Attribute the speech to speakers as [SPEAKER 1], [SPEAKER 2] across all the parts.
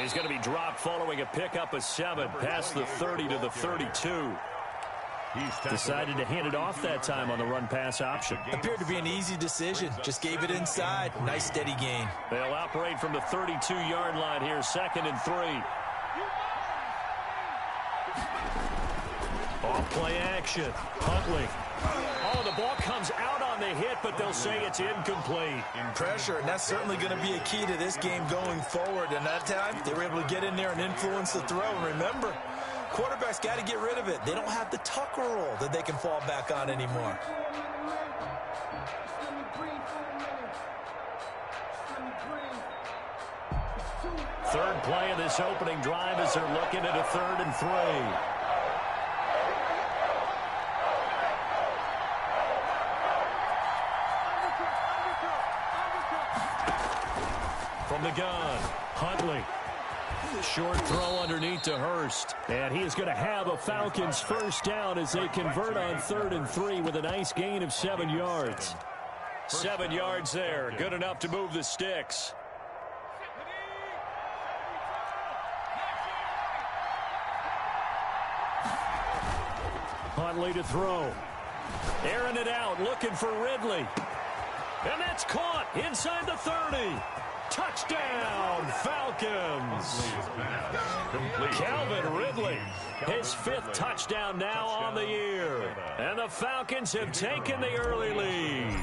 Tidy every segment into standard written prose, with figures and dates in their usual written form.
[SPEAKER 1] He's going to be dropped following a pickup of 7 past the 30 to the 32. Decided to hand it off that time on the run-pass option.
[SPEAKER 2] Appeared to be an easy decision. Just gave it inside. Nice, steady gain.
[SPEAKER 1] They'll operate from the 32-yard line here, 2nd and 3. Off-play action. Huntley. Oh, the ball comes out on the hit, but they'll say it's incomplete.
[SPEAKER 2] Pressure, and that's certainly going to be a key to this game going forward. And that time, they were able to get in there and influence the throw. And remember, quarterbacks got to get rid of it. They don't have the tuck roll that they can fall back on anymore.
[SPEAKER 1] Third play of this opening drive as they're looking at a 3rd and 3. From the gun, Huntley. Short throw underneath to Hurst. And he is going to have a Falcons first down as they convert on 3rd and 3 with a nice gain of 7 yards. 7 yards there. Good enough to move the sticks. Huntley to throw. Airing it out, looking for Ridley. And that's caught inside the 30. Touchdown, Falcons. Calvin Ridley, his 5th touchdown now on the year. And the Falcons have taken the early lead.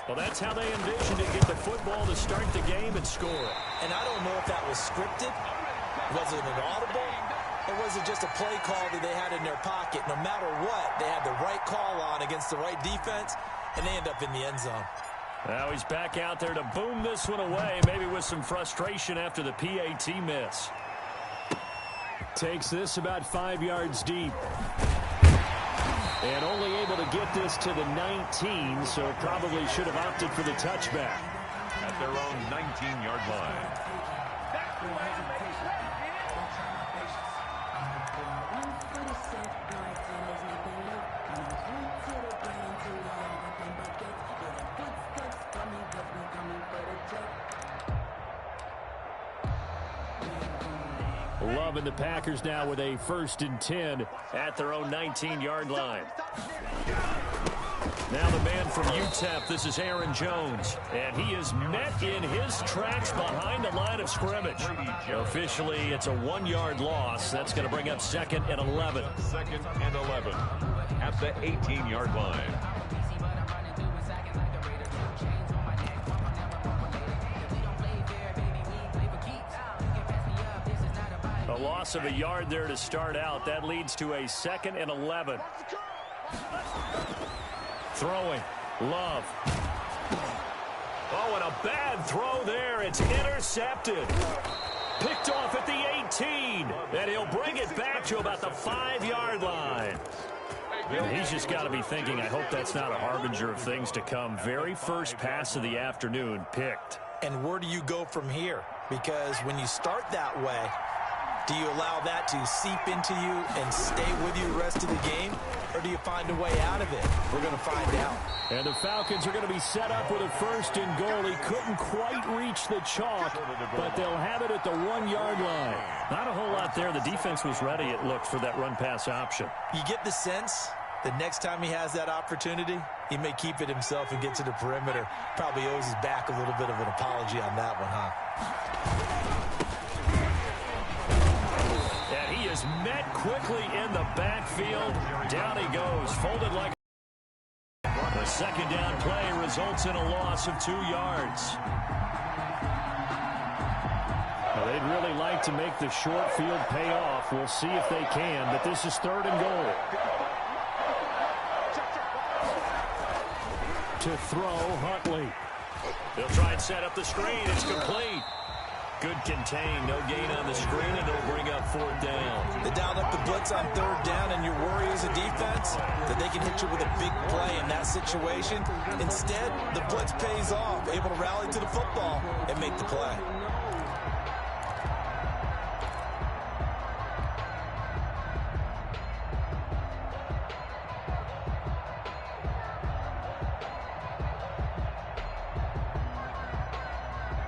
[SPEAKER 1] Well, that's how they envisioned to get the football to start the game and score.
[SPEAKER 2] And I don't know if that was scripted. Was it an audible? Or was it just a play call that they had in their pocket? No matter what, they had the right call on against the right defense, and they end up in the end zone.
[SPEAKER 1] Now he's back out there to boom this one away, maybe with some frustration after the PAT miss. Takes this about 5 yards deep. And only able to get this to the 19, so probably should have opted for the touchback.
[SPEAKER 3] At their own 19-yard line.
[SPEAKER 1] Loving the Packers now with a 1st and 10 at their own 19-yard line. Now the man from UTEP, this is Aaron Jones. And he is met in his tracks behind the line of scrimmage. Officially, it's a 1-yard loss. That's going to bring up 2nd and 11.
[SPEAKER 3] 2nd and 11 at the 18-yard line.
[SPEAKER 1] A loss of a yard there to start out. That leads to a 2nd and 11. Throwing. Love. Oh, and a bad throw there. It's intercepted. Picked off at the 18. And he'll bring it back to about the 5-yard line. And he's just got to be thinking, I hope that's not a harbinger of things to come. Very first pass of the afternoon picked.
[SPEAKER 2] And where do you go from here? Because when you start that way, do you allow that to seep into you and stay with you the rest of the game? Or do you find a way out of it? We're going to find out.
[SPEAKER 1] And the Falcons are going to be set up with a 1st and goal. He couldn't quite reach the chalk, but they'll have it at the 1-yard line. Not a whole lot there. The defense was ready, it looked, for that run-pass option.
[SPEAKER 2] You get the sense that next time he has that opportunity, he may keep it himself and get to the perimeter. Probably owes his back a little bit of an apology on that one, huh?
[SPEAKER 1] And he is met quickly in the backfield. Down he goes, folded like a 2nd down play results in a loss of 2 yards. Well, they'd really like to make the short field pay off. We'll see if they can, but this is 3rd and goal. To throw, Huntley. They'll try and set up the screen. It's complete. Good contain, no gain on the screen, and it'll bring up 4th down.
[SPEAKER 2] They dialed up the blitz on 3rd down, and your worry as a defense that they can hit you with a big play in that situation. Instead, the blitz pays off, able to rally to the football and make the play.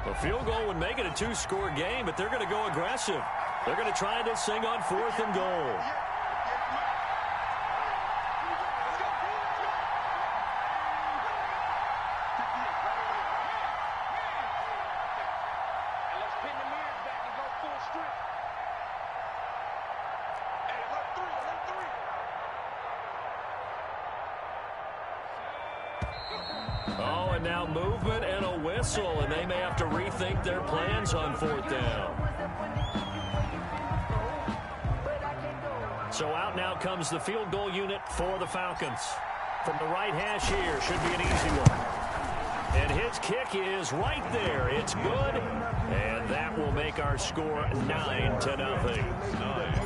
[SPEAKER 1] A field goal would make it a 2-score game, but they're going to go aggressive. They're going to try this thing on 4th and goal. Oh, and now movement and a whistle, and they may have to rethink their plans on 4th down. So out now comes the field goal unit for the Falcons. From the right hash here, should be an easy one. And his kick is right there. It's good, and that will make our score 9-0.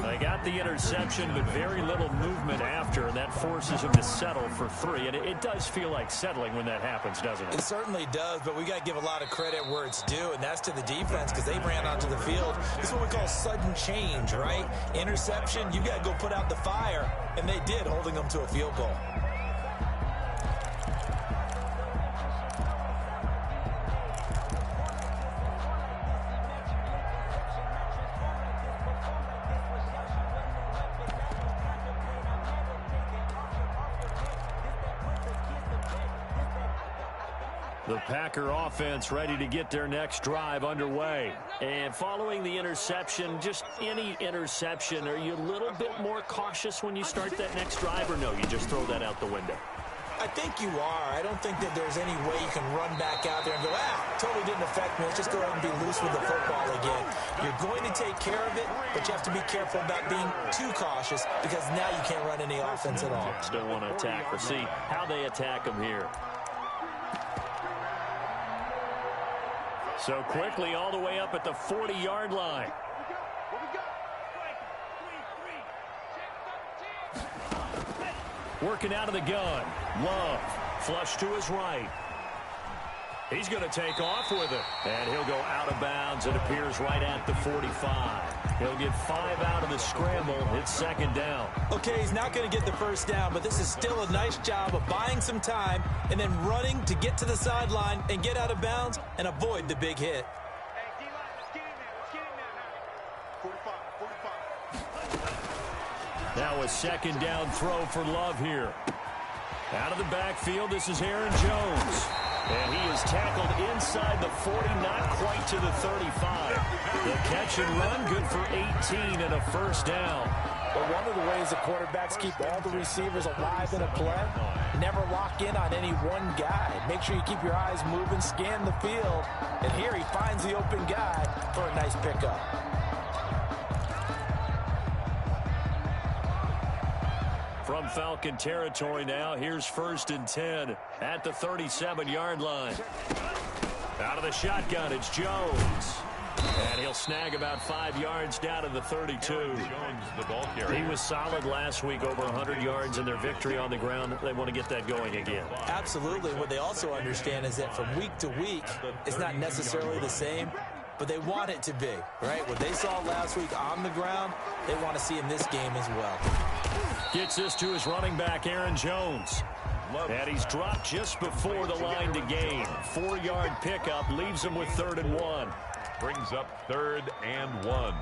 [SPEAKER 1] They got the interception, but very little movement after, and that forces him to settle for 3. And it does feel like settling when that happens, doesn't it?
[SPEAKER 2] It certainly does, but we got to give a lot of credit where it's due, and that's to the defense because they ran onto the field. This is what we call sudden change, right? Interception, you got to go put out the fire, and they did, holding them to a field goal.
[SPEAKER 1] The Packer offense ready to get their next drive underway. And following the interception, just any interception, are you a little bit more cautious when you start that next drive, or no, you just throw that out the window?
[SPEAKER 2] I think you are. I don't think that there's any way you can run back out there and go, totally didn't affect me. Let's just go ahead and be loose with the football again. You're going to take care of it, but you have to be careful about being too cautious because now you can't run any offense at all.
[SPEAKER 1] Still want to attack. We'll see how they attack them here. So quickly all the way up at the 40-yard line. Working out of the gun. Love. Flush to his right. He's going to take off with it. And he'll go out of bounds. It appears right at the 45. He'll get 5 out of the scramble. It's 2nd down.
[SPEAKER 2] Okay, he's not going to get the first down, but this is still a nice job of buying some time and then running to get to the sideline and get out of bounds and avoid the big hit.
[SPEAKER 1] Now a 2nd down throw for Love here. Out of the backfield, this is Aaron Jones. And he is tackled inside the 40, not quite to the 35. The catch and run, good for 18 and a 1st down.
[SPEAKER 2] But one of the ways the quarterbacks keep all the receivers alive in a play, never lock in on any one guy. Make sure you keep your eyes moving, scan the field. And here he finds the open guy for a nice pickup.
[SPEAKER 1] From Falcon territory now, here's 1st and 10 at the 37-yard line. Out of the shotgun, it's Jones. And he'll snag about 5 yards down to the 32.
[SPEAKER 3] Jones, the ball carrier.
[SPEAKER 1] He was solid last week, over 100 yards in their victory on the ground. They want to get that going again.
[SPEAKER 2] Absolutely. What they also understand is that from week to week, it's not necessarily the same, but they want it to be, right? What they saw last week on the ground, they want to see in this game as well.
[SPEAKER 1] Gets this to his running back, Aaron Jones. And he's dropped just before the line to gain. 4-yard pickup leaves him with 3rd and 1.
[SPEAKER 3] Brings up 3rd and 1.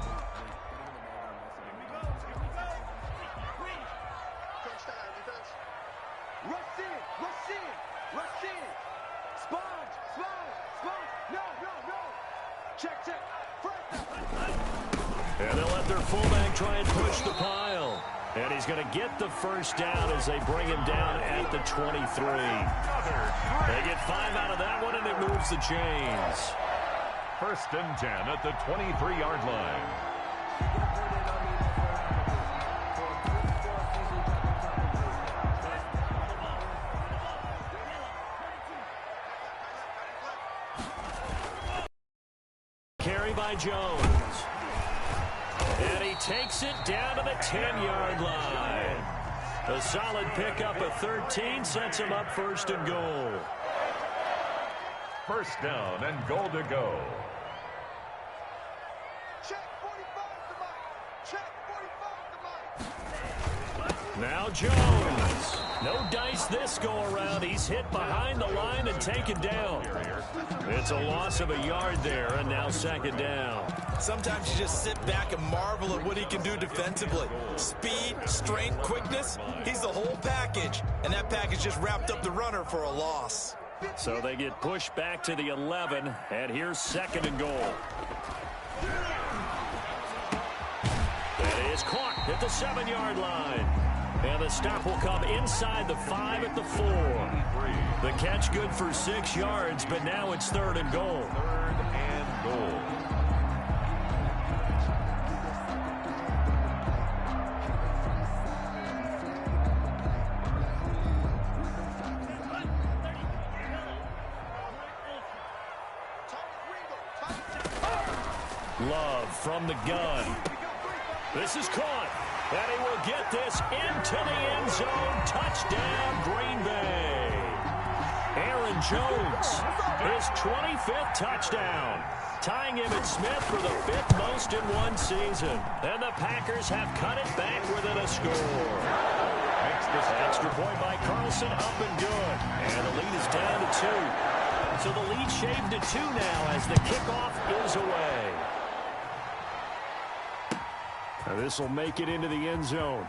[SPEAKER 1] And they'll let their fullback try and push the pile. And he's going to get the 1st down as they bring him down at the 23. They get 5 out of that one, and it moves the chains.
[SPEAKER 3] 1st and 10 at the 23-yard line.
[SPEAKER 1] Carry by Jones. And he takes it down to the 10-yard line. A solid pickup of 13 sets him up 1st and goal.
[SPEAKER 3] 1st down and goal to go.
[SPEAKER 1] Now Jones. No dice this go-around. He's hit behind the line and taken down. It's a loss of a yard there, and now second down.
[SPEAKER 2] Sometimes you just sit back and marvel at what he can do defensively. Speed, strength, quickness, he's the whole package. And that package just wrapped up the runner for a loss.
[SPEAKER 1] So they get pushed back to the 11, and here's second and goal. That is caught at the 7-yard line. And the stop will come inside the 5 at the 4. The catch good for 6 yards, but now it's third and goal.
[SPEAKER 3] Third and goal.
[SPEAKER 1] Love from the gun. This is caught. And he will get this into the end zone. Touchdown, Green Bay. Aaron Jones, his 25th touchdown. Tying Emmitt Smith for the 5th most in one season. And the Packers have cut it back within a score. Extra point by Carlson, up and good. And the lead is down to 2. So the lead shaved to 2 now as the kickoff is away. Now this will make it into the end zone.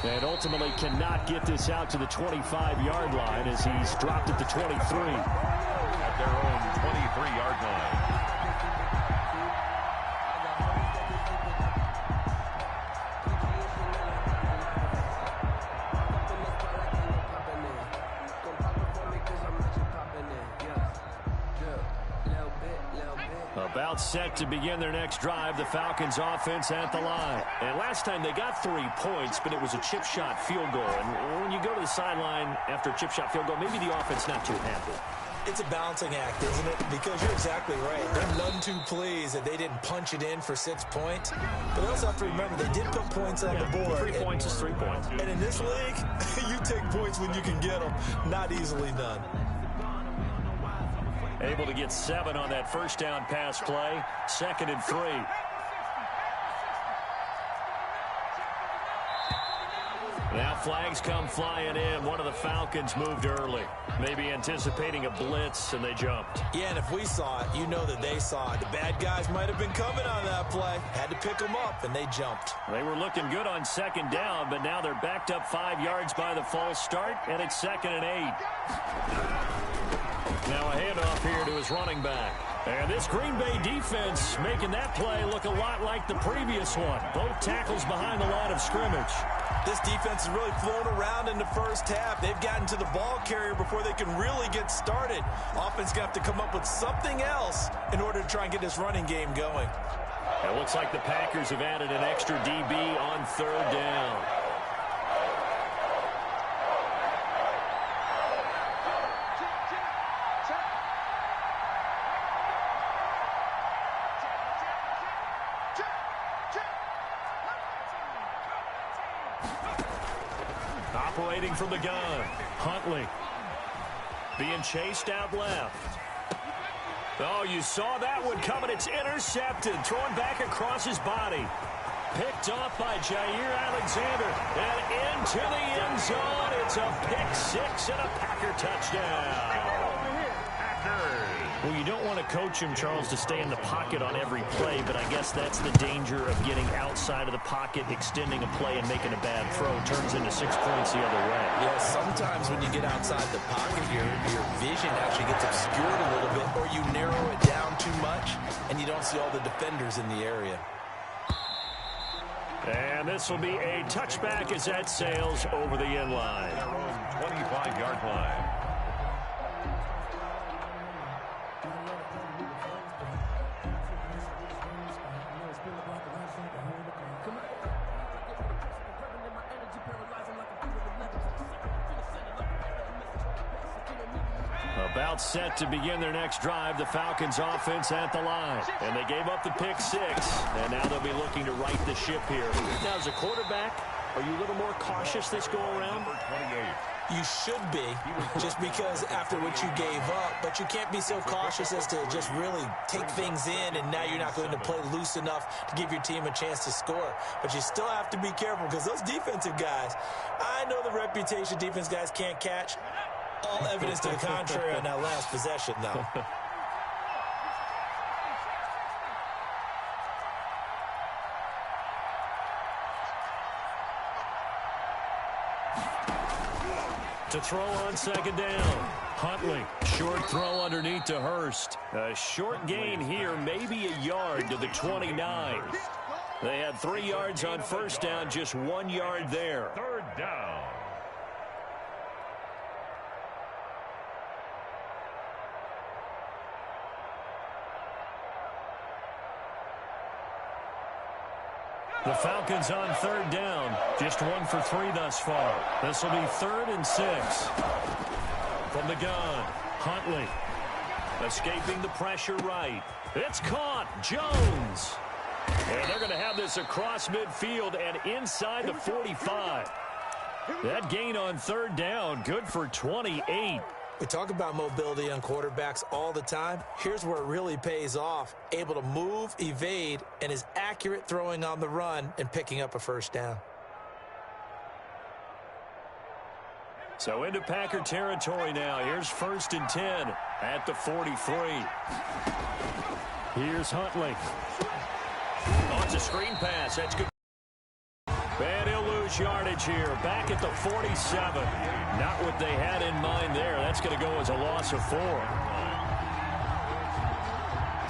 [SPEAKER 1] And ultimately cannot get this out to the 25-yard line as he's dropped at the 23.
[SPEAKER 3] At their own 23-yard line.
[SPEAKER 1] About set to begin their next drive, the Falcons offense at the line. And last time they got 3 points, but it was a chip shot field goal. And when you go to the sideline after a chip shot field goal, maybe the offense not too happy.
[SPEAKER 2] It's a balancing act, isn't it? Because you're exactly right. They're none too pleased that they didn't punch it in for 6 points. But they also have to remember they did put points on the board.
[SPEAKER 1] 3 points is 3 points.
[SPEAKER 2] And in this league, you take points when you can get them. Not easily done.
[SPEAKER 1] Able to get 7 on that first down pass play. 2nd and 3. Now flags come flying in. One of the Falcons moved early. Maybe anticipating a blitz, and they jumped.
[SPEAKER 2] Yeah, and if we saw it, you know that they saw it. The bad guys might have been coming on that play. Had to pick them up, and they jumped.
[SPEAKER 1] They were looking good on 2nd down, but now they're backed up 5 yards by the false start, and it's 2nd and 8. Now a handoff here to his running back. And this Green Bay defense making that play look a lot like the previous one. Both tackles behind the line of scrimmage.
[SPEAKER 2] This defense has really flown around in the first half. They've gotten to the ball carrier before they can really get started. Offense going to have to come up with something else in order to try and get this running game going.
[SPEAKER 1] It looks like the Packers have added an extra DB on 3rd down. Operating from the gun, Huntley being chased out left. Oh, you saw that one coming. It's intercepted, thrown back across his body. Picked off by Jair Alexander, and into the end zone. It's a pick-6 and a Packer touchdown. Well, you don't want to coach him, Charles, to stay in the pocket on every play, but I guess that's the danger of getting outside of the pocket, extending a play, and making a bad throw. Turns into 6 points the other way.
[SPEAKER 2] Yeah, sometimes when you get outside the pocket, your vision actually gets obscured a little bit, or you narrow it down too much, and you don't see all the defenders in the area.
[SPEAKER 1] And this will be a touchback as that sails over the end line.
[SPEAKER 3] 25-yard line.
[SPEAKER 1] About set to begin their next drive, the Falcons offense at the line. And they gave up the pick-6, and now they'll be looking to right the ship here. Now, as a quarterback, are you a little more cautious this go-around?
[SPEAKER 3] Number 28.
[SPEAKER 2] You should be, just because after what you gave up. But you can't be so cautious as to just really take things in, and now you're not going to play loose enough to give your team a chance to score. But you still have to be careful, because those defensive guys, I know the reputation defense guys can't catch. All evidence to the contrary on that last possession, though.
[SPEAKER 1] To throw on second down. Huntley, short throw underneath to Hurst. A short gain here, maybe a yard to the 29. They had 3 yards on first down, just 1 yard there.
[SPEAKER 3] Third down.
[SPEAKER 1] The Falcons on third down. Just 1 for 3 thus far. This will be 3rd and 6. From the gun, Huntley. Escaping the pressure right. It's caught. Jones. And they're going to have this across midfield and inside the 45. That gain on third down, good for 28.
[SPEAKER 2] We talk about mobility on quarterbacks all the time. Here's where it really pays off. Able to move, evade, and is accurate throwing on the run and picking up a first down.
[SPEAKER 1] So into Packer territory now. Here's 1st and 10 at the 43. Here's Huntley. Oh, it's a screen pass. That's good. And he'll lose yardage here. Back at the 47. Not what they had in mind there. That's going to go as a loss of 4.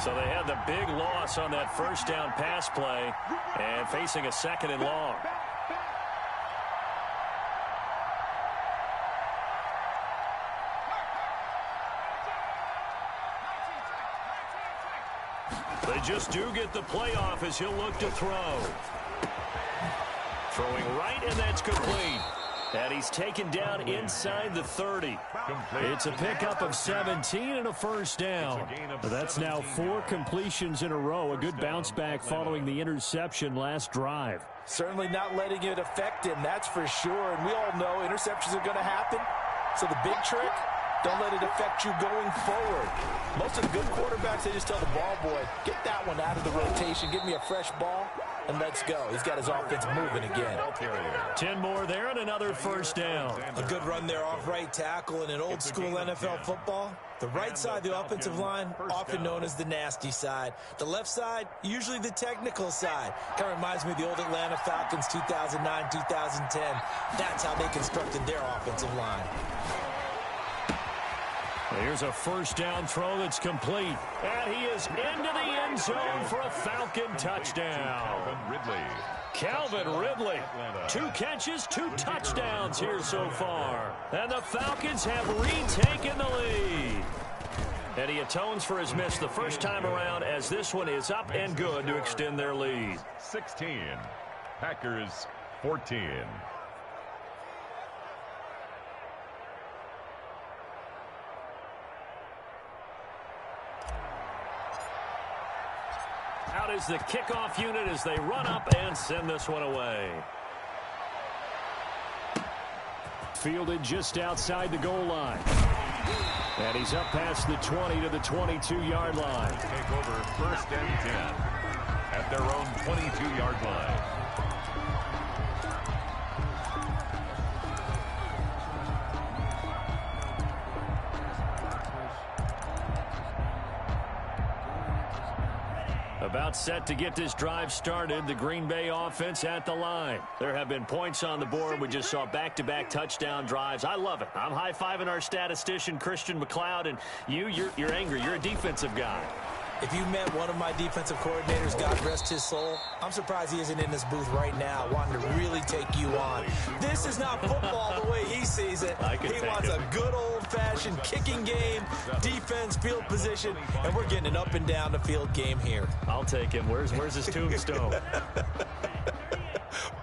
[SPEAKER 1] So they had the big loss on that first down pass play and facing a 2nd and long. They just do get the playoff as he'll look to throw. Throwing right, and that's complete. And he's taken down inside the 30. It's a pickup of 17 and a first down. That's now 4 completions in a row. A good bounce back following the interception last drive.
[SPEAKER 2] Certainly not letting it affect him, that's for sure. And we all know interceptions are going to happen. So the big trick, don't let it affect you going forward. Most of the good quarterbacks, they just tell the ball boy, get that one out of the rotation, give me a fresh ball, and let's go. He's got his offense moving again.
[SPEAKER 1] 10 more there and another first down.
[SPEAKER 2] A good run there off right tackle in an old school NFL football. The right side of the offensive line, often known as the nasty side. The left side, usually the technical side. Kind of reminds me of the old Atlanta Falcons 2009, 2010. That's how they constructed their offensive line.
[SPEAKER 1] Here's a first down throw that's complete. And he is into the end zone for a Falcon touchdown. Calvin Ridley. 2 catches, 2 touchdowns here so far. And the Falcons have retaken the lead. And he atones for his miss the first time around as this one is up and good to extend their lead.
[SPEAKER 3] 16. Packers 14.
[SPEAKER 1] Out is the kickoff unit as they run up and send this one away. Fielded just outside the goal line. And he's up past the 20 to the 22-yard line.
[SPEAKER 3] Take over 1st and 10 at their own 22-yard line.
[SPEAKER 1] About set to get this drive started. The Green Bay offense at the line. There have been points on the board. We just saw back-to-back touchdown drives. I love it. I'm high-fiving our statistician, Christian McLeod, and you're angry. You're a defensive guy.
[SPEAKER 2] If you met one of my defensive coordinators, God rest his soul, I'm surprised he isn't in this booth right now wanting to really take you on. This is not football the way he sees it. He wants a good old-fashioned kicking game, defense, field position, and we're getting an up-and-down-the-field game here.
[SPEAKER 1] I'll take him. Where's his tombstone?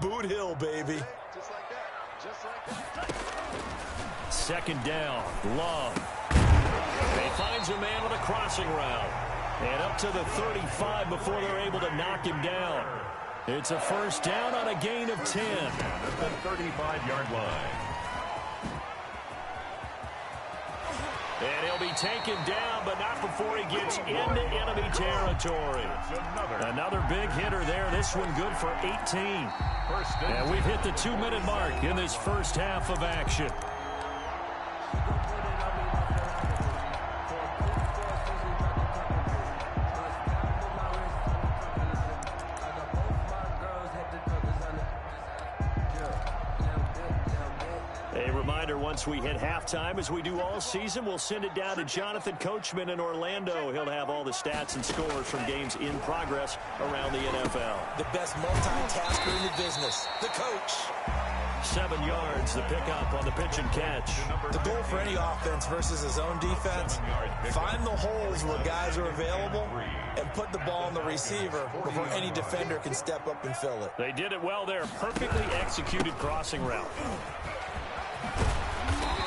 [SPEAKER 2] Boot Hill, baby.
[SPEAKER 1] Second down, Love. He finds a man with a crossing route. And up to the 35 before they're able to knock him down. It's a first down on a gain of 10.
[SPEAKER 3] At the 35-yard line.
[SPEAKER 1] And he'll be taken down, but not before he gets into enemy territory. Another big hitter there. This one good for 18. And we've hit the 2-minute mark in this first half of action. Once we hit halftime, as we do all season, we'll send it down to Jonathan Coachman in Orlando. He'll have all the stats and scores from games in progress around the NFL.
[SPEAKER 2] The best multitasker in the business, the coach.
[SPEAKER 1] 7 yards, the pickup on the pitch and catch.
[SPEAKER 2] The goal for any offense versus his own defense, find the holes where guys are available and put the ball on the receiver before any defender can step up and fill it.
[SPEAKER 1] They did it well there. Perfectly executed crossing route.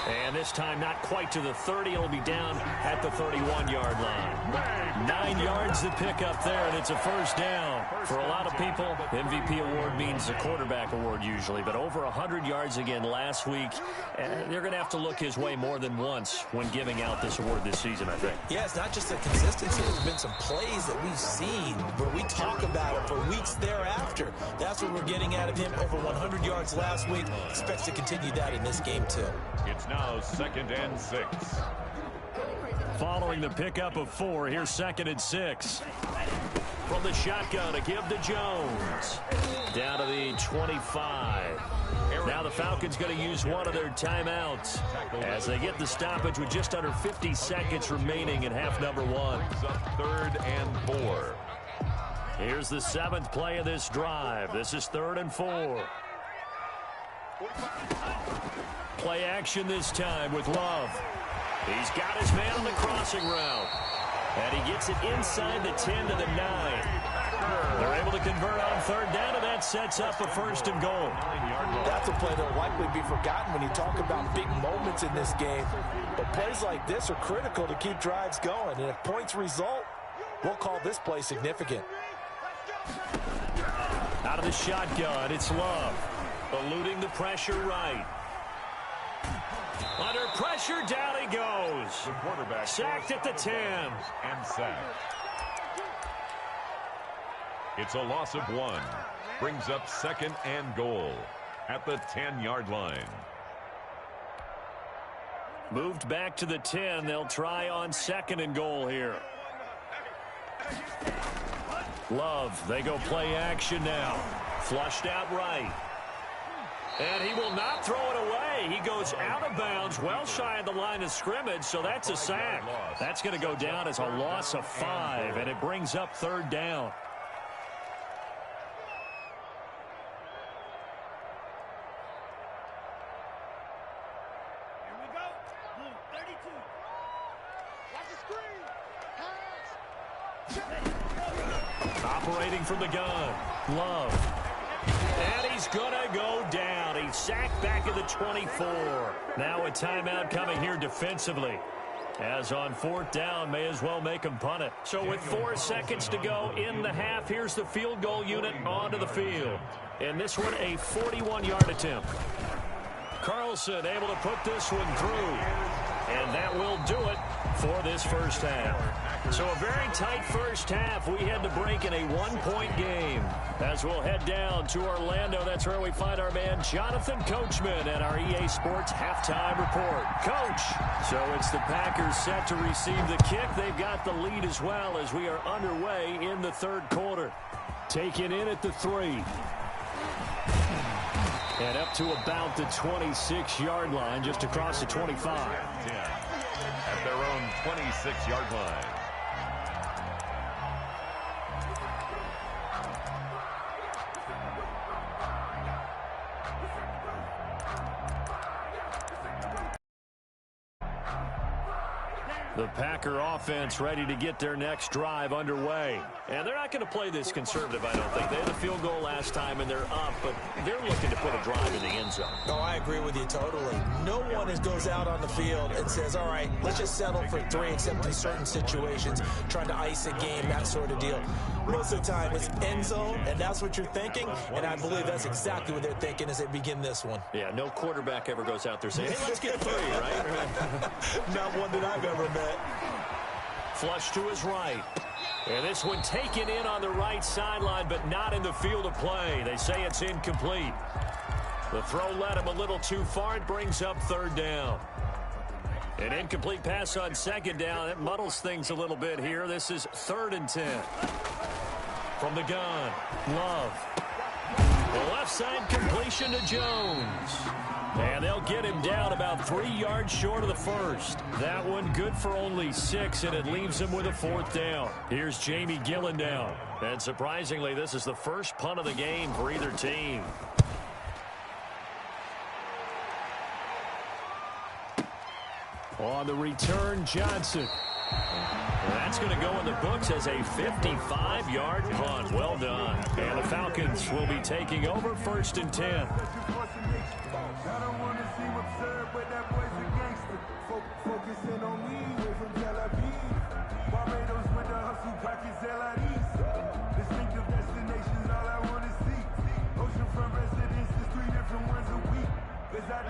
[SPEAKER 1] And this time not quite to the 30. It'll be down at the 31-yard line. 9 yards to pick up there, and it's a first down. For a lot of people, MVP award means a quarterback award usually, but over 100 yards again last week. They're going to have to look his way more than once when giving out this award this season, I think.
[SPEAKER 2] Yeah, it's not just the consistency. There's been some plays that we've seen where we talk about it for weeks thereafter. That's what we're getting out of him. Over 100 yards last week. Expects to continue that in this game, too.
[SPEAKER 3] It's now 2nd and 6.
[SPEAKER 1] Following the pickup of 4, here's 2nd and 6. From the shotgun, a give to Jones. Down to the 25. Now the Falcons going to use one of their timeouts as they get the stoppage with just under 50 seconds remaining in half number 1.
[SPEAKER 3] 3rd and 4.
[SPEAKER 1] Here's the 7th play of this drive. This is 3rd and 4. Play action this time with Love. He's got his man on the crossing route. And he gets it inside the 10 to the 9. They're able to convert on 3rd down, and that sets up a 1st and goal.
[SPEAKER 4] That's a play that will likely be forgotten when you talk about big moments in this game. But plays like this are critical to keep drives going. And if points result, we'll call this play significant.
[SPEAKER 1] Out of the shotgun, it's Love. Eluding the pressure right. Under pressure, down he goes.
[SPEAKER 3] The quarterback
[SPEAKER 1] sacked at the 10.
[SPEAKER 3] And sacked. It's a loss of 1. Brings up 2nd and goal at the 10-yard line.
[SPEAKER 1] Moved back to the 10. They'll try on 2nd and goal here. Love, they go play action now. Flushed out right. And he will not throw it away. He goes out of bounds, well shy of the line of scrimmage, so that's a sack. That's going to go down as a loss of 5, and it brings up 3rd down.
[SPEAKER 5] Here we go. Blue 32. Watch the screen.
[SPEAKER 1] Operating from the gun. Love. And he's going to go down. He's sacked back at the 24. Now a timeout coming here defensively. As on 4th down, may as well make him punt it. So with 4 seconds to go in the half, here's the field goal unit onto the field. And this one, a 41-yard attempt. Carlson able to put this one through. And that will do it for this first half. So a very tight first half. We had to break in a 1-point game. As we'll head down to Orlando, that's where we find our man Jonathan Coachman at our EA Sports Halftime Report. Coach, so it's the Packers set to receive the kick. They've got the lead as well as we are underway in the 3rd quarter. Taken in at the 3. And up to about the 26-yard line, just across the 25.
[SPEAKER 3] At their own 26-yard line.
[SPEAKER 1] The Packer offense ready to get their next drive underway. And they're not going to play this conservative, I don't think. They had a field goal last time, and they're up, but they're looking to put a drive in the end zone.
[SPEAKER 2] Oh, I agree with you totally. No one goes out on the field and says, all right, let's just settle for 3, except in certain situations, trying to ice a game, that sort of deal. Most of the time, it's end zone, and that's what you're thinking, and I believe that's exactly what they're thinking as they begin this one.
[SPEAKER 1] Yeah, no quarterback ever goes out there saying, hey, let's get 3, right?
[SPEAKER 2] Not one that I've ever met.
[SPEAKER 1] Flush to his right. And this one taken in on the right sideline, but not in the field of play. They say it's incomplete. The throw led him a little too far. It brings up 3rd down. An incomplete pass on 2nd down. It muddles things a little bit here. This is 3rd and 10. From the gun, Love. The left side completion to Jones. And they'll get him down about 3 yards short of the first. That one good for only 6, and it leaves him with a 4th down. Here's Jamie Gillen down. And surprisingly, this is the first punt of the game for either team. On the return, Johnson. That's going to go in the books as a 55-yard punt. Well done. And the Falcons will be taking over 1st and 10.
[SPEAKER 5] I don't want to seem absurd, but that boy's a gangster. Focusing on me, way from Tel Aviv. Barbados with the hustle, pockets LIDs. Distinctive destinations, all I want to see. Oceanfront residences, 3 different ones a week.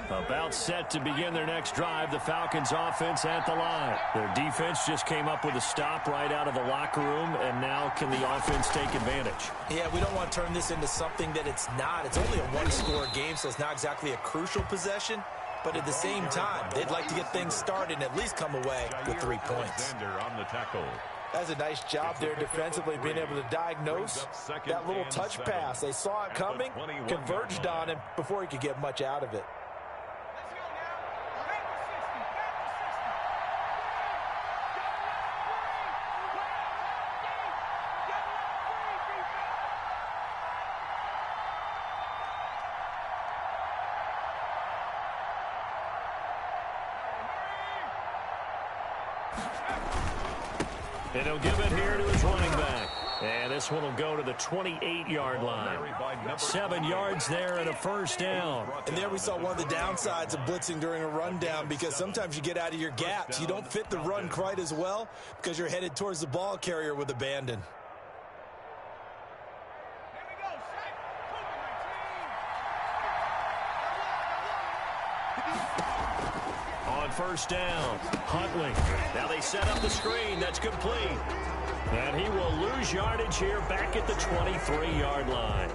[SPEAKER 1] About set to begin their next drive, the Falcons offense at the line. Their defense just came up with a stop right out of the locker room, and now can the offense take advantage?
[SPEAKER 2] Yeah, we don't want to turn this into something that it's not. It's only a 1-score game, so it's not exactly a crucial possession. But at the same time, they'd like to get things started and at least come away with 3 points.
[SPEAKER 3] On the tackle.
[SPEAKER 4] That's a nice job there defensively, being able to diagnose that little touch pass. They saw it coming, converged on him before he could get much out of it.
[SPEAKER 1] And he'll give it here to his running back. And this one will go to the 28-yard line. 7 yards there and a 1st down.
[SPEAKER 2] And there we saw one of the downsides of blitzing during a rundown, because sometimes you get out of your gaps. You don't fit the run quite as well because you're headed towards the ball carrier with abandon.
[SPEAKER 1] On 1st down, Huntley. Now they set up the screen. That's complete. And he will lose yardage here back at the 23-yard line.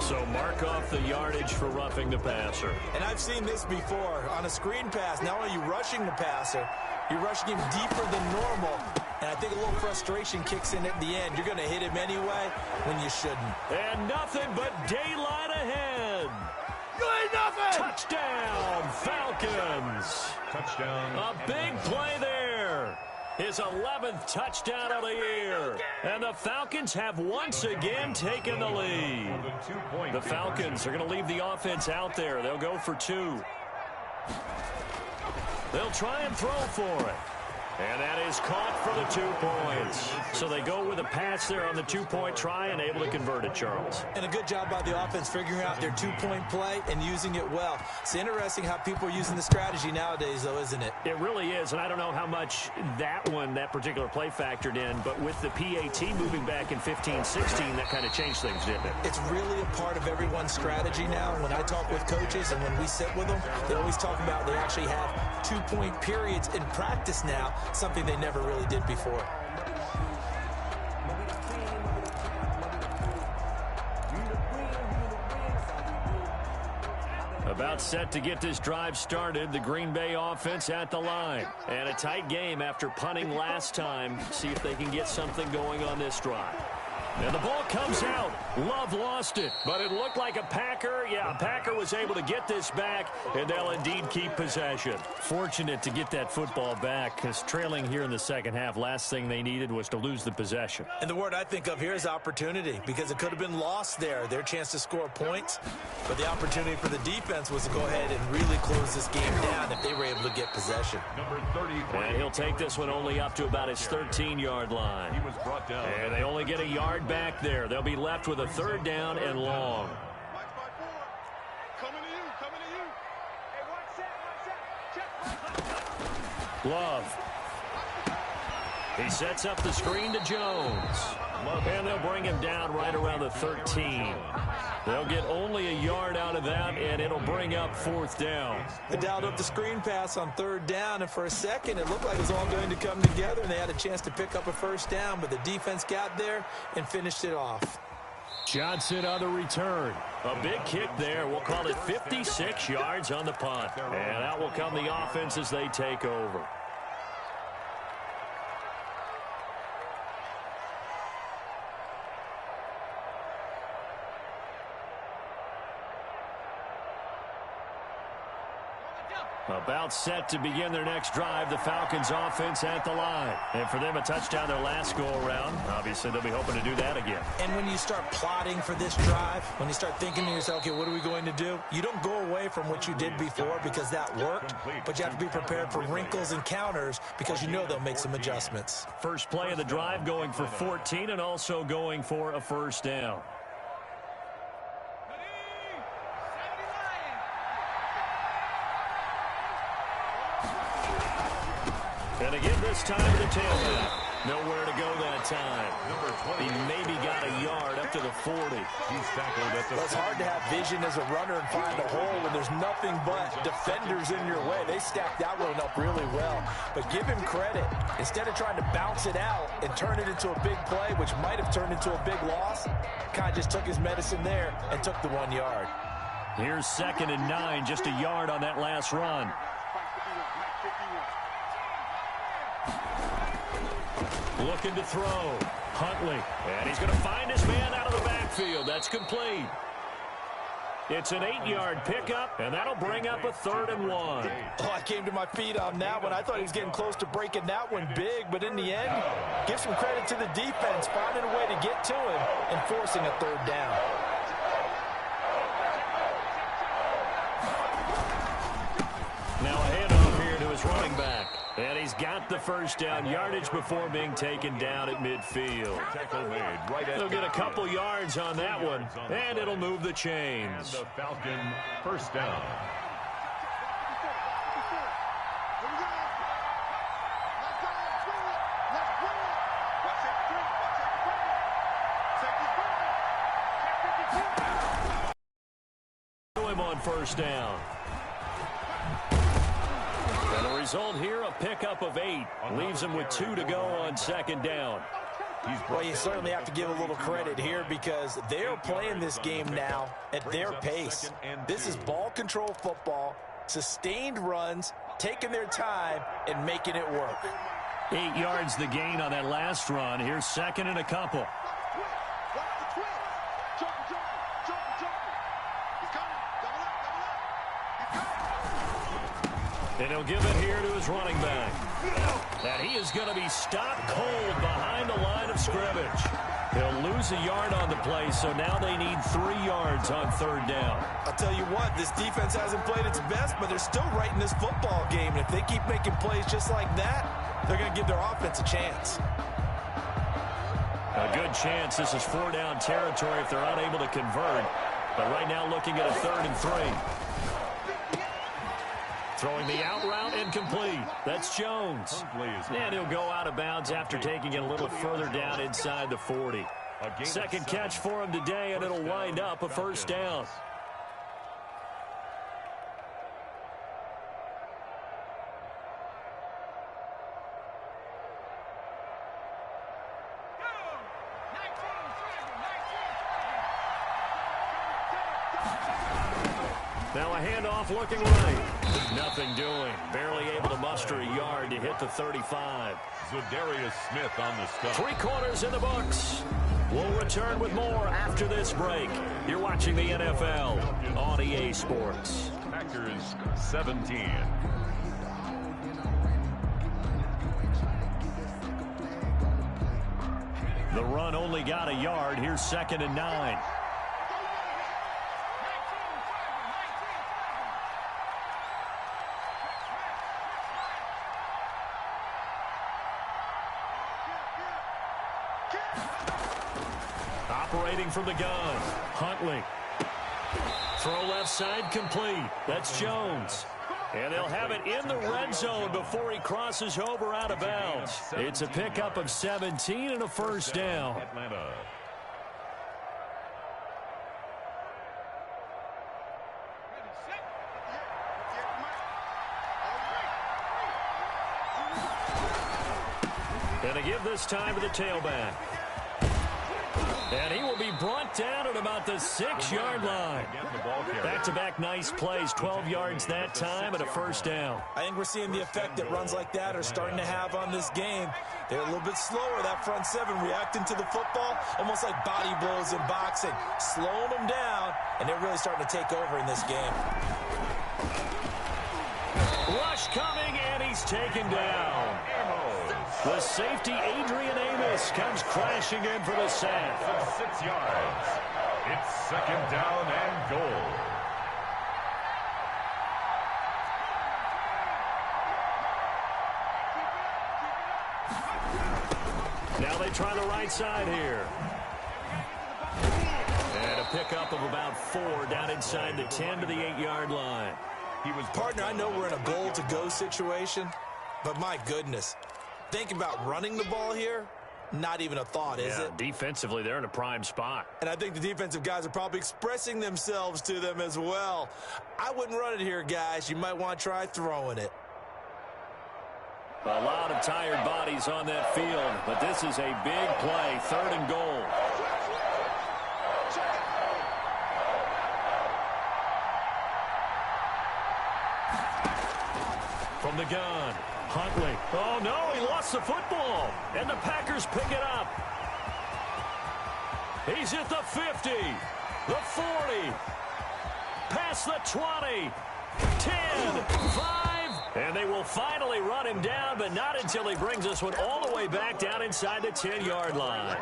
[SPEAKER 1] So mark off the yardage for roughing the passer.
[SPEAKER 2] And I've seen this before. On a screen pass, not only are you rushing the passer, you're rushing him deeper than normal. And I think a little frustration kicks in at the end. You're going to hit him anyway when you shouldn't.
[SPEAKER 1] And nothing but daylight ahead.
[SPEAKER 5] You ain't nothing!
[SPEAKER 1] Touchdown, Falcons.
[SPEAKER 3] Touchdown.
[SPEAKER 1] A big play there. His 11th touchdown of the year. And the Falcons have once again taken the lead. The Falcons are going to leave the offense out there. They'll go for 2. They'll try and throw for it. And that is caught for the 2 points. So they go with a pass there on the 2-point try and able to convert it, Charles.
[SPEAKER 2] And a good job by the offense figuring out their 2-point play and using it well. It's interesting how people are using the strategy nowadays, though, isn't it?
[SPEAKER 1] It really is, and I don't know how much that particular play factored in, but with the PAT moving back in 15-16, that kind of changed things, didn't it?
[SPEAKER 2] It's really a part of everyone's strategy now. When I talk with coaches and when we sit with them, they always talk about they actually have 2-point periods in practice now, something they never really did before.
[SPEAKER 1] About set to get this drive started, the Green Bay offense at the line. And a tight game after punting last time. See if they can get something going on this drive. And the ball comes out. Love lost it, but it looked like a Packer. Yeah, a Packer was able to get this back, and they'll indeed keep possession. Fortunate to get that football back, because trailing here in the second half, last thing they needed was to lose the possession.
[SPEAKER 2] And the word I think of here is opportunity, because it could have been lost there, their chance to score points. But the opportunity for the defense was to go ahead and really close this game down if they were able to get possession.
[SPEAKER 3] Number 33.
[SPEAKER 1] And he'll take this one only up to about his 13-yard line.
[SPEAKER 3] He was brought down.
[SPEAKER 1] And they only get a yard back there. They'll be left with a third down and long. Love. He sets up the screen to Jones. And they'll bring him down right around the 13. They'll get only a yard out of that, and it'll bring up fourth down.
[SPEAKER 2] They dialed up the screen pass on third down, and for a second it looked like it was all going to come together, and they had a chance to pick up a first down, but the defense got there and finished it off.
[SPEAKER 1] Johnson on the return. A big kick there. We'll call it 56 yards on the punt. And out will come the offense as they take over. About set to begin their next drive, the Falcons offense at the line. And for them, a touchdown their last go-around. Obviously, they'll be hoping to do that again.
[SPEAKER 2] And when you start plotting for this drive, when you start thinking to yourself, okay, what are we going to do? You don't go away from what you did before because that worked, but you have to be prepared for wrinkles and counters because you know they'll make some adjustments.
[SPEAKER 1] First play of the drive going for 14 and also going for a first down. And again this time to the tailback. Nowhere to go that time. He maybe got a yard up to the 40.
[SPEAKER 3] He's tackled at the
[SPEAKER 4] It's hard to have vision as a runner and find a hole when there's nothing but defenders in your way. They stacked that one up really well. But give him credit. Instead of trying to bounce it out and turn it into a big play, which might have turned into a big loss, kind of just took his medicine there and took the 1 yard.
[SPEAKER 1] Here's 2nd and 9, just a yard on that last run. Looking to throw. Huntley. And he's going to find his man out of the backfield. That's complete. It's an 8-yard pickup, and that'll bring up a 3rd and 1.
[SPEAKER 4] Oh, I came to my feet on that one. I thought he was getting close to breaking that one big, but in the end, give some credit to the defense, finding a way to get to him and forcing a 3rd down.
[SPEAKER 1] Now a handoff here to his running back. And he's got the first down yardage before being taken down at midfield.
[SPEAKER 3] tackle made right at
[SPEAKER 1] They'll get a couple yards on that one, and it'll move the chains.
[SPEAKER 3] the Falcon first down.
[SPEAKER 1] Him on first down. And the result here, a pickup of 8. Leaves him with 2 to go on 2nd down.
[SPEAKER 4] Well, you certainly have to give a little credit here because they're playing this game now at their pace. This is ball control football, sustained runs, taking their time, and making it work.
[SPEAKER 1] 8 yards the gain on that last run. Here's 2nd and a couple. And he'll give it here to his running back. And he is going to be stopped cold behind the line of scrimmage. He'll lose a yard on the play, so now they need 3 yards on 3rd down.
[SPEAKER 2] I'll tell you what, this defense hasn't played its best, but they're still right in this football game. And if they keep making plays just like that, they're going to give their offense a chance.
[SPEAKER 1] A good chance this is 4-down territory if they're unable to convert. But right now looking at a 3rd and 3. Throwing the out route incomplete. That's Jones. And he'll go out of bounds after taking it a little further down inside the 40. Second catch for him today, and it'll wind up a first down. Now a handoff looking right. Nothing doing. Barely able to muster a yard to hit the 35.
[SPEAKER 3] Za'Darius Smith on the stop.
[SPEAKER 1] 3 quarters in the books. We'll return with more after this break. You're watching the NFL on EA Sports.
[SPEAKER 3] Packers 17.
[SPEAKER 1] The run only got a yard. Here's 2nd and 9. Operating from the gun, Huntley. Throw left side complete. That's Jones. And they'll have it in the red zone before he crosses over out of bounds. It's a pickup of 17 and a first down.
[SPEAKER 3] Atlanta.
[SPEAKER 1] And they give this time to the tailback. And he will be brought down at about the 6-yard line. Back-to-back nice plays, 12 yards that time and a first down.
[SPEAKER 2] I think we're seeing the effect that runs like that are starting to have on this game. They're a little bit slower, that front 7, reacting to the football, almost like body blows in boxing, slowing them down, and they're really starting to take over in this game.
[SPEAKER 1] Rush coming, and he's taken down. The safety, Adrian Amos, comes crashing in for the sack.
[SPEAKER 3] 6 yards. It's 2nd down and goal.
[SPEAKER 1] Now they try the right side here. And a pickup of about 4 down inside the 10 to the 8-yard line.
[SPEAKER 2] Partner, I know we're in a goal-to-go situation, but my goodness. Think about running the ball here. Not even a thought, is it?
[SPEAKER 1] Defensively, they're in a prime spot.
[SPEAKER 2] And I think the defensive guys are probably expressing themselves to them as well. I wouldn't run it here, guys. You might want to try throwing it.
[SPEAKER 1] A lot of tired bodies on that field, but this is a big play, 3rd and goal. From the gun, Huntley. Oh, no, he lost the football. And the Packers pick it up. He's at the 50, the 40, past the 20, 10, 5. And they will finally run him down, but not until he brings this one all the way back down inside the 10-yard line.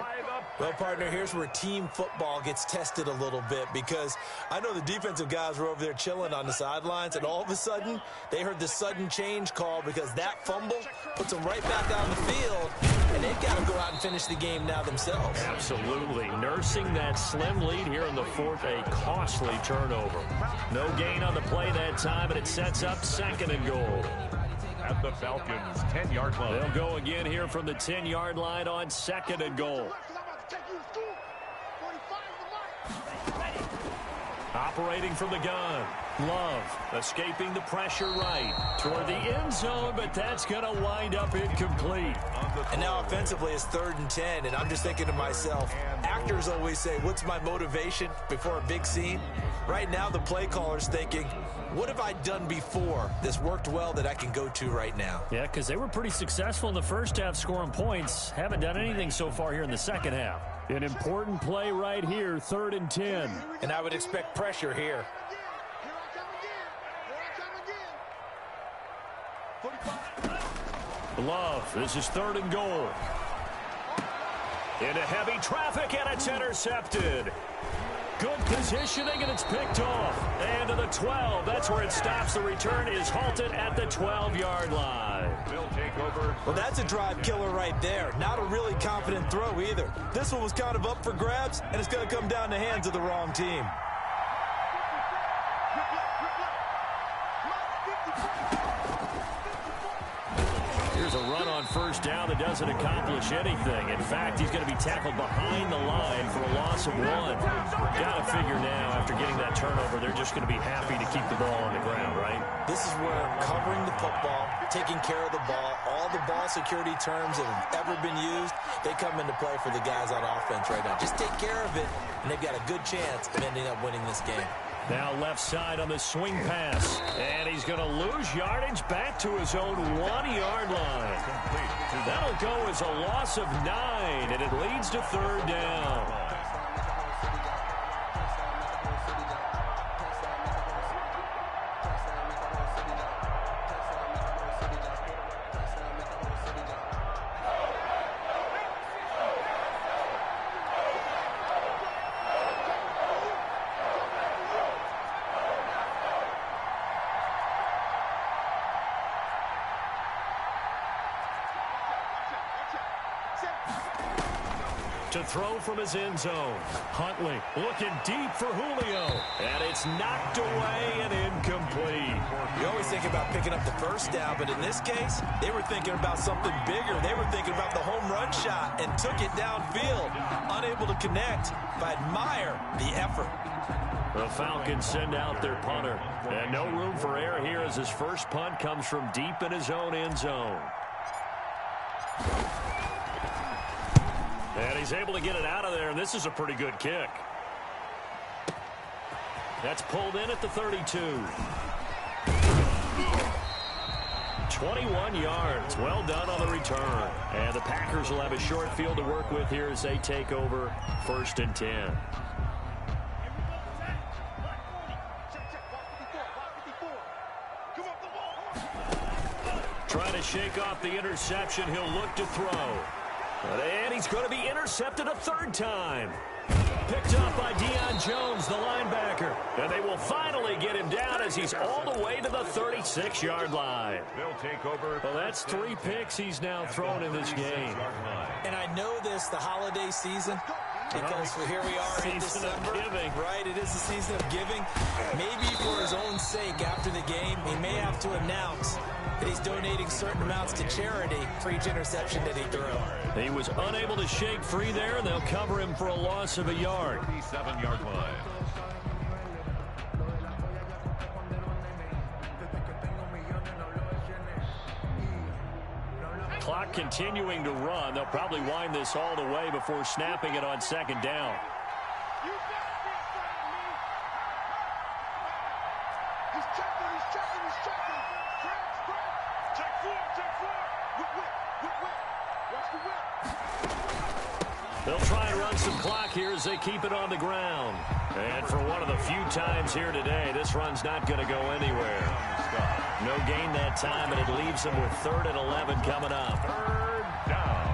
[SPEAKER 2] Well, partner, here's where team football gets tested a little bit, because I know the defensive guys were over there chilling on the sidelines, and all of a sudden, they heard the sudden change call because that fumble puts them right back on the field, and they've got to go out and finish the game now themselves.
[SPEAKER 1] Absolutely. Nursing that slim lead here in the 4th, a costly turnover. No gain on the play that time, and it sets up 2nd and goal.
[SPEAKER 3] At the Falcons' 10-yard line.
[SPEAKER 1] They'll go again here from the 10-yard line on 2nd and goal. Operating from the gun. Love escaping the pressure right toward the end zone, but that's going to wind up incomplete.
[SPEAKER 2] And now offensively it's 3rd and 10, and I'm just thinking to myself, actors always say, what's my motivation before a big scene? Right now the play caller's thinking, what have I done before that's worked well that I can go to right now?
[SPEAKER 1] Yeah, because they were pretty successful in the first half scoring points. Haven't done anything so far here in the second half. An important play right here, 3rd and 10.
[SPEAKER 2] And I would expect pressure here.
[SPEAKER 1] Love, this is 3rd and goal. Into heavy traffic, and it's intercepted. Good positioning, and it's picked off. And to the 12, that's where it stops. The return is halted at the 12-yard line.
[SPEAKER 3] They'll take over.
[SPEAKER 2] Well, that's a drive killer right there. Not a really confident throw either. This one was kind of up for grabs, and it's going to come down the hands of the wrong team.
[SPEAKER 1] Here's a run on first down that doesn't accomplish anything. In fact, he's going to be tackled behind the line for a loss of 1. Got to figure now, after getting that turnover, they're just going to be happy to keep the ball on the ground, right?
[SPEAKER 2] This is where covering the football, taking care of the ball, all the ball security terms that have ever been used, they come into play for the guys on offense right now. Just take care of it, and they've got a good chance of ending up winning this game.
[SPEAKER 1] Now left side on the swing pass. And he's going to lose yardage back to his own 1-yard line. That'll go as a loss of 9, and it leads to third down. To throw from his end zone. Huntley looking deep for Julio. And it's knocked away and incomplete.
[SPEAKER 2] You always think about picking up the first down, but in this case, they were thinking about something bigger. They were thinking about the home run shot and took it downfield. Unable to connect, but admire the effort.
[SPEAKER 1] The Falcons send out their punter. And no room for error here as his first punt comes from deep in his own end zone. And he's able to get it out of there, and this is a pretty good kick. That's pulled in at the 32. 21 yards. Well done on the return. And the Packers will have a short field to work with here as they take over 1st and 10. Trying to shake off the interception. He'll look to throw. And he's going to be intercepted a third time. Picked up by Deion Jones, the linebacker. And they will finally get him down as he's all the way to the 36-yard line.
[SPEAKER 3] They'll take over.
[SPEAKER 1] Well, that's 3 picks he's now thrown in this game.
[SPEAKER 2] And I know this, the holiday season, because here we are in December. Right, it is the season of giving. Maybe for his own sake after the game, he may have to announce that he's donating certain amounts to charity for each interception that he threw.
[SPEAKER 1] He was unable to shake free there, and they'll cover him for a loss of a yard.
[SPEAKER 3] 37-yard line.
[SPEAKER 1] Clock continuing to run. They'll probably wind this all the way before snapping it on 2nd down. They'll try and run some clock here as they keep it on the ground. And for one of the few times here today, this run's not going to go anywhere. No gain that time, and it leaves them with 3rd and 11 coming up.
[SPEAKER 3] 3rd down.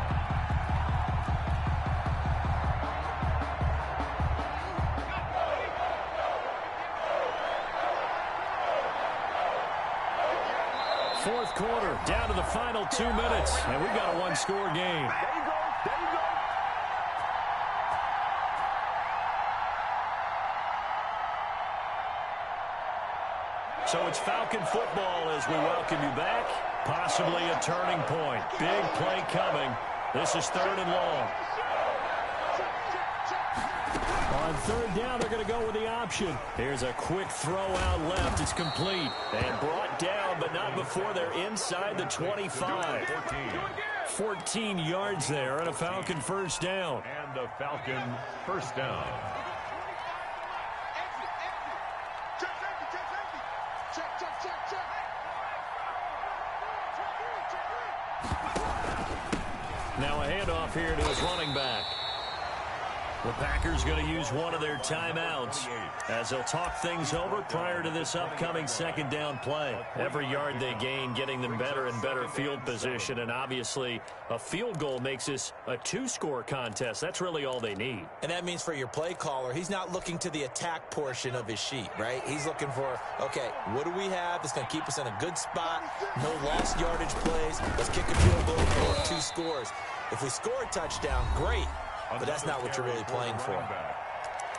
[SPEAKER 1] Fourth quarter, down to the final 2 minutes, and we've got a 1-score game. So it's Falcon football as we welcome you back. Possibly a turning point. Big play coming. This is 3rd and long. On 3rd down, they're going to go with the option. Here's a quick throw out left. It's complete. And brought down, but not before they're inside the 25. 14 yards there, and a Falcon first down.
[SPEAKER 3] And a Falcon first down.
[SPEAKER 1] Now a handoff here to his running back. The Packers going to use one of their timeouts as they'll talk things over prior to this upcoming 2nd down play. Every yard they gain getting them better and better field position, and obviously a field goal makes this a 2-score contest. That's really all they need.
[SPEAKER 2] And that means for your play caller, he's not looking to the attack portion of his sheet, right? He's looking for, okay, what do we have that's going to keep us in a good spot? No lost yardage plays. Let's kick a field goal for 2 scores. If we score a touchdown, great. But that's not what you're really playing for.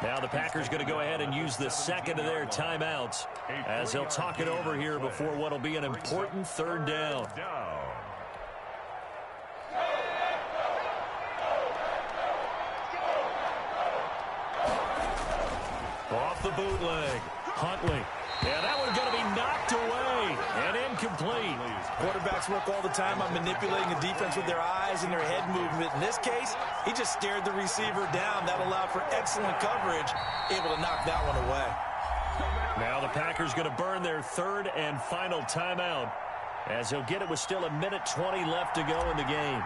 [SPEAKER 1] Now the Packers going to go ahead and use the 2nd of their timeouts as they'll talk it over here before what will be an important 3rd down. Off the bootleg. Huntley. Yeah, that one's going to be knocked away and incomplete.
[SPEAKER 2] Quarterbacks work all the time on manipulating the defense with their eyes and their head movement. In this case, he just stared the receiver down. That allowed for excellent coverage, able to knock that one away.
[SPEAKER 1] Now the Packers going to burn their third and final timeout, as he'll get it with still 1:20 left to go in the game.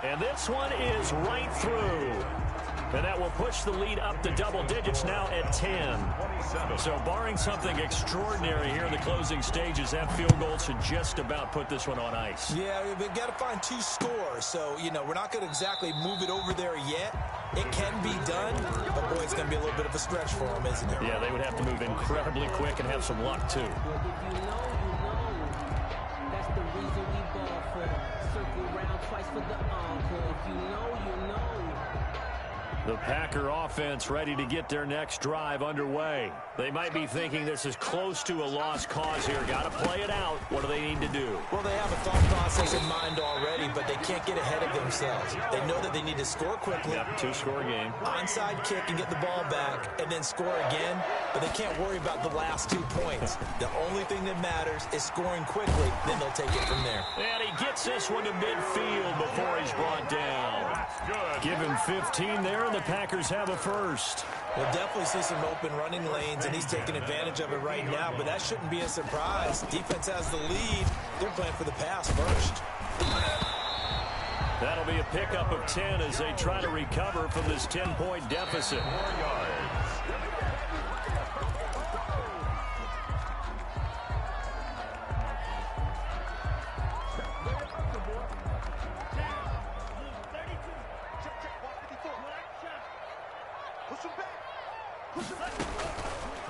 [SPEAKER 1] And this one is right through. And that will push the lead up to double digits now at 10. So barring something extraordinary here in the closing stages, that field goal should just about put this one on ice.
[SPEAKER 2] Yeah, we've got to find 2 scores. So, we're not going to exactly move it over there yet. It can be done, but boy, it's going to be a little bit of a stretch for them, isn't it?
[SPEAKER 1] Yeah, they would have to move incredibly quick and have some luck, too.
[SPEAKER 6] That's the reason we ball for. Circle round twice for the encore. If you know, you know.
[SPEAKER 1] The Packer offense ready to get their next drive underway. They might be thinking this is close to a lost cause here. Got to play it out. What do they need to do?
[SPEAKER 2] Well, they have a thought process in mind already, but they can't get ahead of themselves. They know that they need to score quickly.
[SPEAKER 1] Yep, 2-score game.
[SPEAKER 2] Onside kick and get the ball back and then score again, but they can't worry about the last 2 points. The only thing that matters is scoring quickly, then they'll take it from there.
[SPEAKER 1] And he gets this one to midfield before he's brought down. Give him 15 there, and the Packers have a first.
[SPEAKER 2] We'll definitely see some open running lanes, and he's taking advantage of it right now, but that shouldn't be a surprise. Defense has the lead. They're playing for the pass first.
[SPEAKER 1] That'll be a pickup of 10 as they try to recover from this 10-point deficit.
[SPEAKER 3] 4 yards.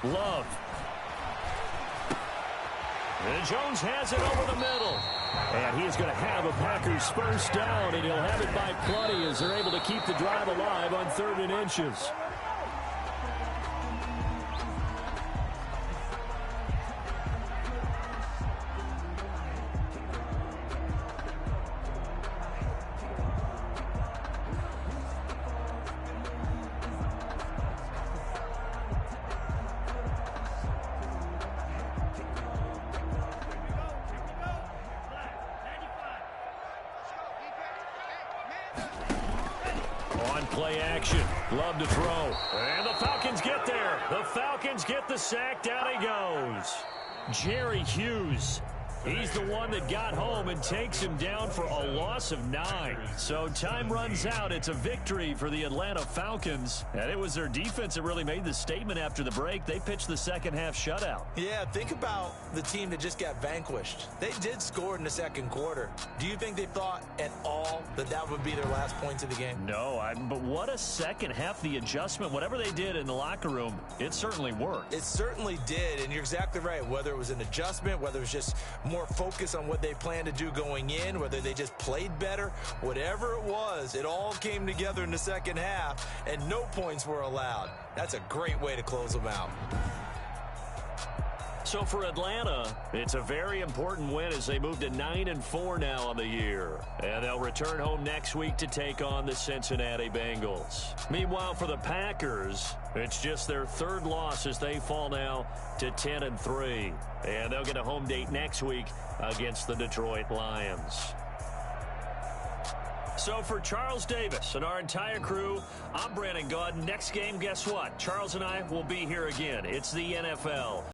[SPEAKER 1] Love. And Jones has it over the middle. And he's going to have a Packers first down, and he'll have it by plenty as they're able to keep the drive alive on 3rd and inches. Play action. Love to throw. And the Falcons get there. The Falcons get the sack. Down he goes. Jerry Hughes. He's the one that got home and takes him down for a loss of 9. So time runs out. It's a victory for the Atlanta Falcons. And it was their defense that really made the statement after the break. They pitched the second half shutout.
[SPEAKER 2] Yeah, think about the team that just got vanquished. They did score in the second quarter. Do you think they thought at all that that would be their last points of the game?
[SPEAKER 1] No, but what a second half. The adjustment, whatever they did in the locker room, it certainly worked.
[SPEAKER 2] It certainly did, and you're exactly right. Whether it was an adjustment, whether it was just more focus on what they planned to do going in, whether they just played better, whatever it was, it all came together in the second half, and no points were allowed. That's a great way to close them out.
[SPEAKER 1] So for Atlanta, it's a very important win as they move to 9-4 now on the year. And they'll return home next week to take on the Cincinnati Bengals. Meanwhile, for the Packers, it's just their 3rd loss as they fall now to 10-3. And they'll get a home date next week against the Detroit Lions. So for Charles Davis and our entire crew, I'm Brandon Gaudin. Next game, guess what? Charles and I will be here again. It's the NFL.